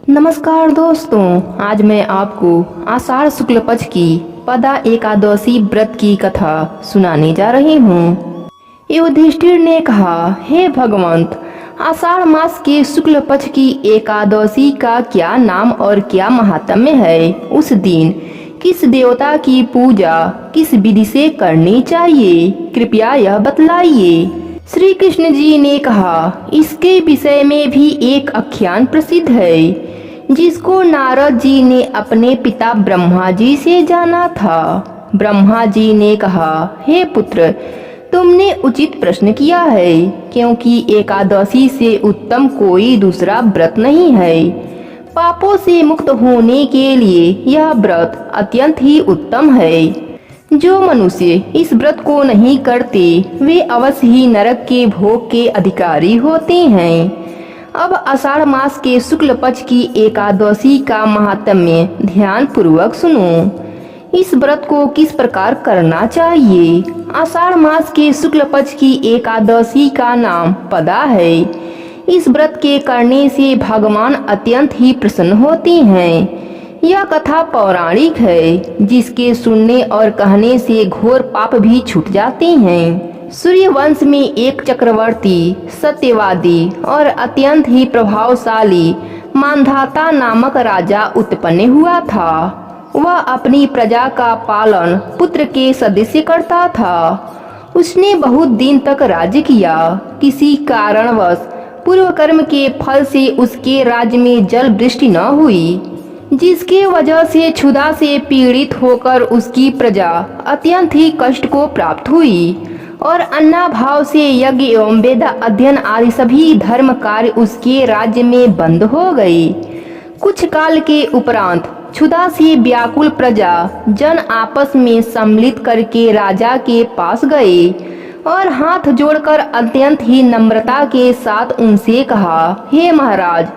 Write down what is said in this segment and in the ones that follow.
नमस्कार दोस्तों, आज मैं आपको आषाढ़ शुक्ल पक्ष की पदा एकादशी व्रत की कथा सुनाने जा रही हूँ। युधिष्ठिर ने कहा, हे भगवंत, आषाढ़ मास के शुक्ल पक्ष की एकादशी का क्या नाम और क्या महात्म्य है? उस दिन किस देवता की पूजा किस विधि से करनी चाहिए, कृपया यह बतलाइए। श्री कृष्ण जी ने कहा, इसके विषय में भी एक आख्यान प्रसिद्ध है जिसको नारद जी ने अपने पिता ब्रह्मा जी से जाना था। ब्रह्मा जी ने कहा, हे पुत्र, तुमने उचित प्रश्न किया है, क्योंकि एकादशी से उत्तम कोई दूसरा व्रत नहीं है। पापों से मुक्त होने के लिए यह व्रत अत्यंत ही उत्तम है। जो मनुष्य इस व्रत को नहीं करते वे अवश्य ही नरक के भोग के अधिकारी होते हैं। अब आषाढ़ मास के शुक्ल पक्ष की एकादशी का महात्म्य ध्यान पूर्वक सुनो। इस व्रत को किस प्रकार करना चाहिए? आषाढ़ मास के शुक्ल पक्ष की एकादशी का नाम पदा है। इस व्रत के करने से भगवान अत्यंत ही प्रसन्न होते हैं। यह कथा पौराणिक है, जिसके सुनने और कहने से घोर पाप भी छूट जाते हैं। सूर्य वंश में एक चक्रवर्ती, सत्यवादी और अत्यंत ही प्रभावशाली मांधाता नामक राजा उत्पन्न हुआ था। वह अपनी प्रजा का पालन पुत्र के सदस्य करता था। उसने बहुत दिन तक राज्य किया। किसी कारणवश पूर्व कर्म के फल से उसके राज्य में जल वृष्टि न हुई, जिसके वजह से क्षुधा से पीड़ित होकर उसकी प्रजा अत्यंत ही कष्ट को प्राप्त हुई और अन्नाभाव से यज्ञ एवं वेद अध्ययन आदि सभी धर्म कार्य उसके राज्य में बंद हो गए। कुछ काल के उपरांत क्षुधा से व्याकुल प्रजा जन आपस में सम्मिलित करके राजा के पास गए और हाथ जोड़कर अत्यंत ही नम्रता के साथ उनसे कहा, हे महाराज,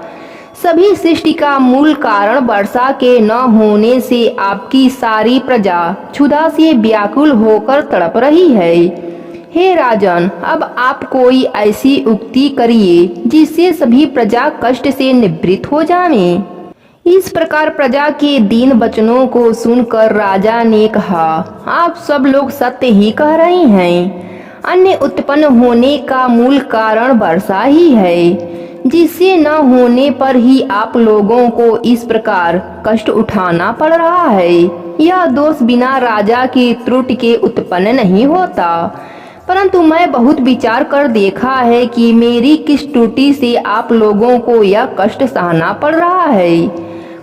सभी सृष्टि का मूल कारण वर्षा के न होने से आपकी सारी प्रजा क्षुधा से व्याकुल होकर तड़प रही है। हे राजन, अब आप कोई ऐसी उक्ति करिए जिससे सभी प्रजा कष्ट से निवृत्त हो जाए। इस प्रकार प्रजा के दीन वचनों को सुनकर राजा ने कहा, आप सब लोग सत्य ही कह रहे हैं। अन्न उत्पन्न होने का मूल कारण वर्षा ही है, जिससे न होने पर ही आप लोगों को इस प्रकार कष्ट उठाना पड़ रहा है। यह दोष बिना राजा की त्रुटि के उत्पन्न नहीं होता, परंतु मैं बहुत विचार कर देखा है कि मेरी किस त्रुटि से आप लोगों को यह कष्ट सहना पड़ रहा है,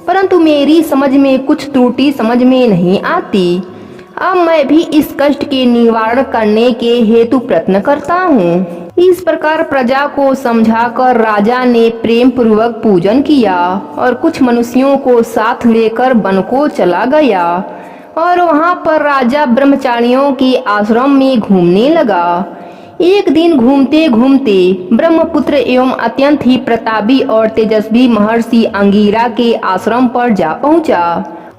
परंतु मेरी समझ में कुछ त्रुटि समझ में नहीं आती। अब मैं भी इस कष्ट के निवारण करने के हेतु प्रयत्न करता हूँ। इस प्रकार प्रजा को समझाकर राजा ने प्रेम पूर्वक पूजन किया और कुछ मनुष्यों को साथ लेकर वन को चला गया और वहां पर राजा ब्रह्मचारियों के आश्रम में घूमने लगा। एक दिन घूमते घूमते ब्रह्मपुत्र एवं अत्यंत ही प्रतापी और तेजस्वी महर्षि अंगिरा के आश्रम पर जा पहुंचा।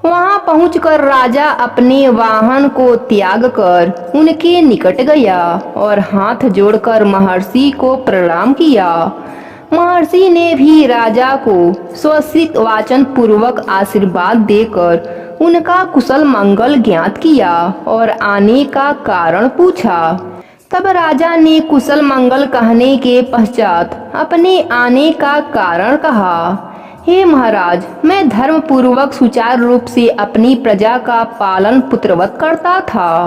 वहां पहुंचकर राजा अपने वाहन को त्याग कर उनके निकट गया और हाथ जोड़कर महर्षि को प्रणाम किया। महर्षि ने भी राजा को स्वस्तिक वाचन पूर्वक आशीर्वाद देकर उनका कुशल मंगल ज्ञात किया और आने का कारण पूछा। तब राजा ने कुशल मंगल कहने के पश्चात अपने आने का कारण कहा, हे महाराज, मैं धर्म पूर्वक सुचारू रूप से अपनी प्रजा का पालन पुत्रवत करता था,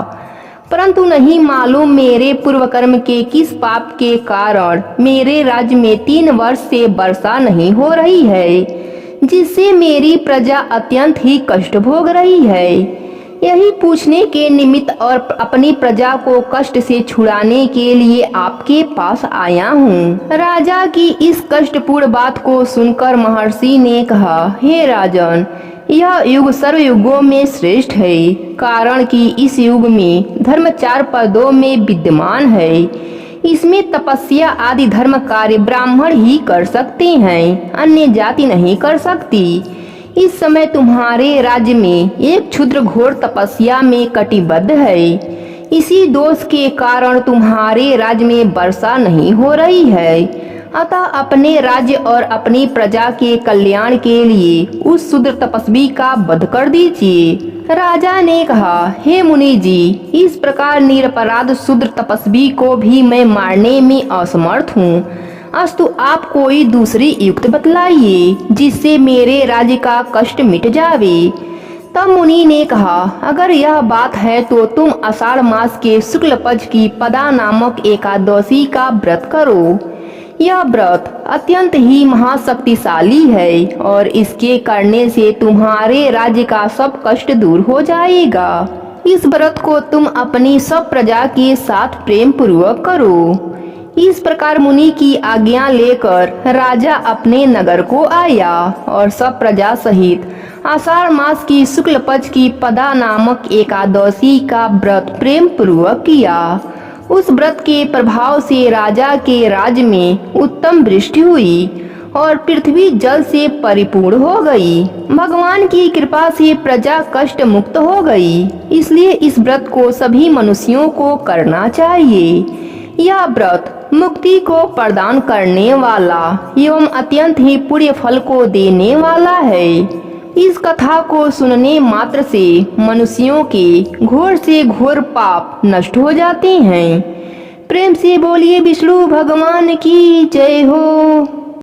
परंतु नहीं मालूम मेरे पूर्व कर्म के किस पाप के कारण मेरे राज्य में 3 वर्ष से वर्षा नहीं हो रही है, जिससे मेरी प्रजा अत्यंत ही कष्ट भोग रही है। यही पूछने के निमित्त और अपनी प्रजा को कष्ट से छुड़ाने के लिए आपके पास आया हूँ। राजा की इस कष्टपूर्ण बात को सुनकर महर्षि ने कहा, हे राजन, यह युग सर्व युगों में श्रेष्ठ है, कारण कि इस युग में धर्म 4 पदों में विद्यमान है। इसमें तपस्या आदि धर्म कार्य ब्राह्मण ही कर सकते हैं, अन्य जाति नहीं कर सकती। इस समय तुम्हारे राज्य में एक क्षुद्र घोर तपस्या में कटिबद्ध है। इसी दोष के कारण तुम्हारे राज्य में वर्षा नहीं हो रही है। अतः अपने राज्य और अपनी प्रजा के कल्याण के लिए उस शूद्र तपस्वी का वध कर दीजिए। राजा ने कहा, हे मुनि जी, इस प्रकार निरपराध शूद्र तपस्वी को भी मैं मारने में असमर्थ हूँ। अस्तु आप कोई दूसरी युक्ति बतलाइए जिससे मेरे राज्य का कष्ट मिट जावे। तब मुनि ने कहा, अगर यह बात है तो तुम आषाढ़ मास के शुक्ल पक्ष की पदा नामक एकादशी का व्रत करो। यह व्रत अत्यंत ही महाशक्तिशाली है और इसके करने से तुम्हारे राज्य का सब कष्ट दूर हो जाएगा। इस व्रत को तुम अपनी सब प्रजा के साथ प्रेम पूर्वक करो। इस प्रकार मुनि की आज्ञा लेकर राजा अपने नगर को आया और सब प्रजा सहित आषाढ़ मास की शुक्ल पक्ष की पदा नामक एकादशी का व्रत प्रेम पूर्वक किया। उस व्रत के प्रभाव से राजा के राज्य में उत्तम वृष्टि हुई और पृथ्वी जल से परिपूर्ण हो गई। भगवान की कृपा से प्रजा कष्ट मुक्त हो गई। इसलिए इस व्रत को सभी मनुष्यों को करना चाहिए। यह व्रत मुक्ति को प्रदान करने वाला एवं अत्यंत ही पुण्य फल को देने वाला है। इस कथा को सुनने मात्र से मनुष्यों के घोर से घोर पाप नष्ट हो जाते हैं। प्रेम से बोलिए विष्णु भगवान की जय हो।